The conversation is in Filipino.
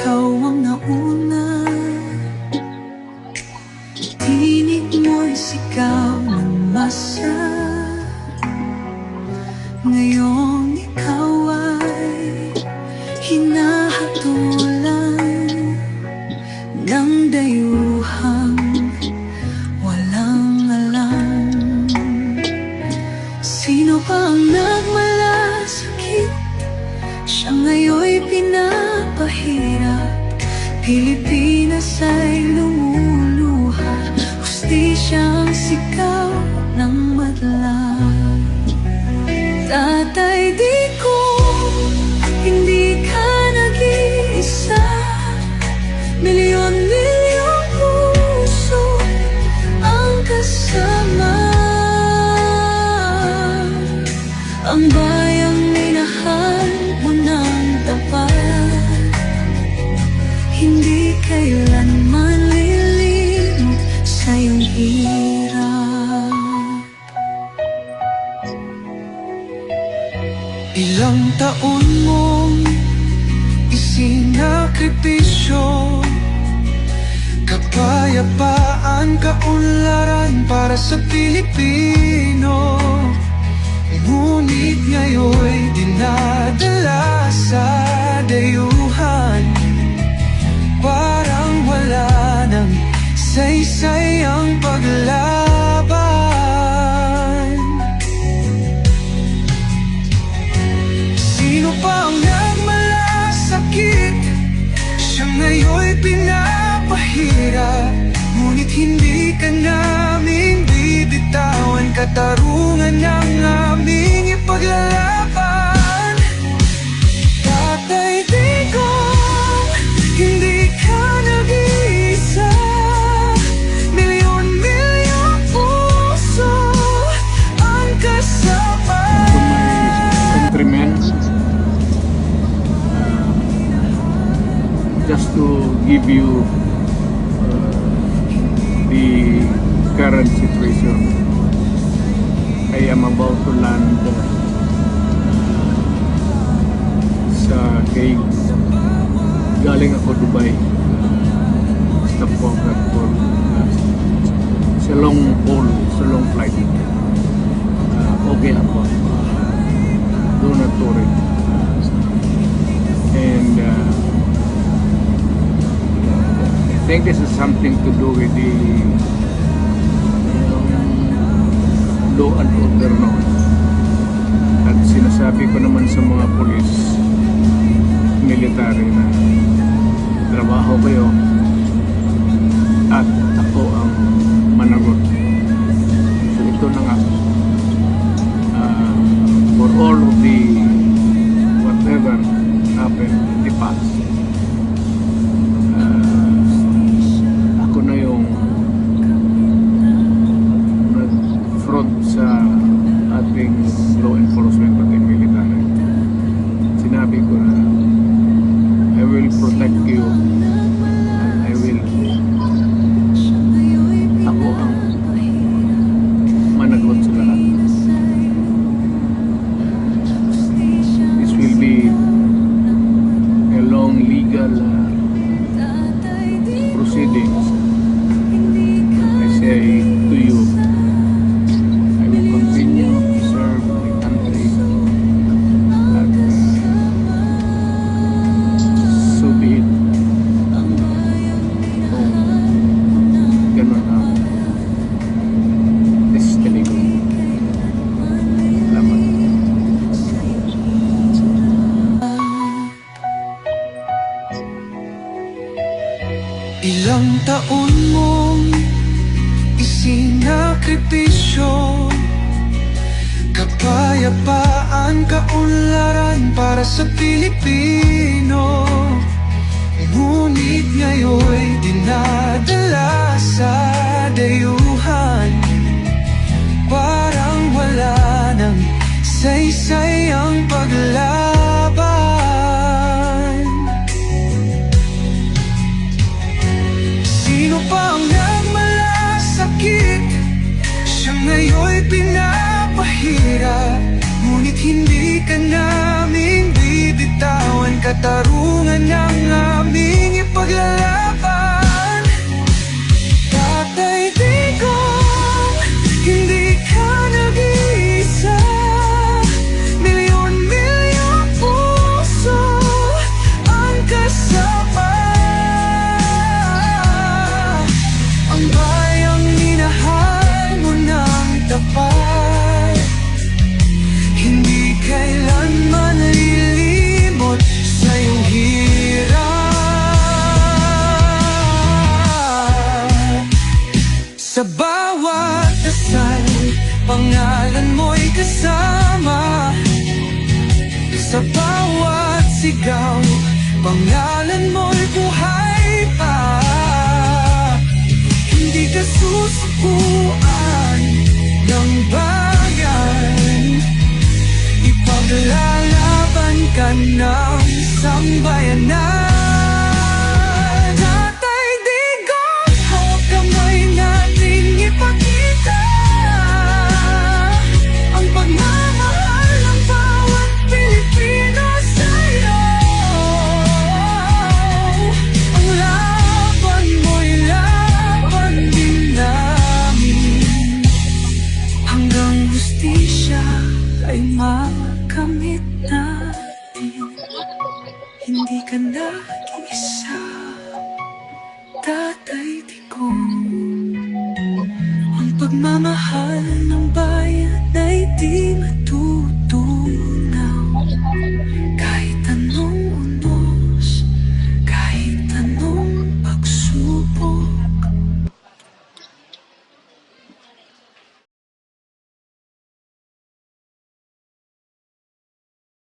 ikaw ang nauna. Tinig mo'y sigaw ng masa. Ngayon ikaw ay hinahatulan ng dayuhang walang alam. Sino pa ang nagmalasakit? Siya ngayon'y pinapahirap. Pilipinas ay lumuluha. Hustisyang sigaw ng madla. Tatay, di ko hindi ka nag-iisa. Milyon-milyong puso ang kasama. Ang bayang minahal mo ng tapat, hindi kailanman lilimot sa iyong hirap. Ilang taon mong isinakripisyo, kapayapaan, kaunlaran para sa Pilipino. Ngunit ngayon'y dinadala sa dayuhan. Parang wala nang saysay ang paglaban. Sino pa ang nagmalasakit? Siya ngayon'y pinapahirap. Ngunit hindi ka namin bibitawan. Katarungan ng aming ipaglalaban. Tatay, di ko hindi ka nag-iisa. Milyon-milyong puso ang kasama. Countrymen, just to give you the current situation. I am about to land sa Hague. Galing ako Dubai. Stop over for sa long haul, sa long flight. Okay ako. Do not worry. And I think this is something to do with the law and order noon. At sinasabi ko naman sa mga pulis, military na trabaho kayo at ako ang managot. So ito na nga, for all of the whatever happened in the past, ako na yung nag-front sa ating law enforcement at military. Sinabi ko na I will protect you and I will, ako ang managot sa lahat. This will be a long legal proceedings. I say to you, I will continue to serve my country at so be it. Kung ganun ang destiny ko. Salamat. Ilang taon mong isinakripisyo, kapayapaan, kaunlaran para sa Pilipino. Ngunit ngayon'y dinadala sa dayuhan. Parang wala nang saysay ang paglaban. Sino pa ang nagmalasakit? Siya ngayon'y pinapahirap. Ngunit hindi ka namin bibitawan. Katarungan ng aming ipaglalaban. Tatay Digong, hindi ka nag-iisa. Milyon-milyong puso ang kasama. Ang bayang minahal mo ng tapat, hindi kailanman lilimot sa iyong hirap. Sa bawat dasal, pangalan mo'y kasama. Sa bawat sigaw, pangalan mo'y buhay pa. Hindi ka susukuan ng bayan, ipaglalaban ka ng sambayanan. Tatay Digong, hawak kamay nating ipakita ang pagmamahal ng bawat Pilipino sa'yo. Ang laban mo'y laban din namin, hanggang hustisya ay makamit natin. Hindi ka nag-iisa, Tatay Digong. Ang pagmamahal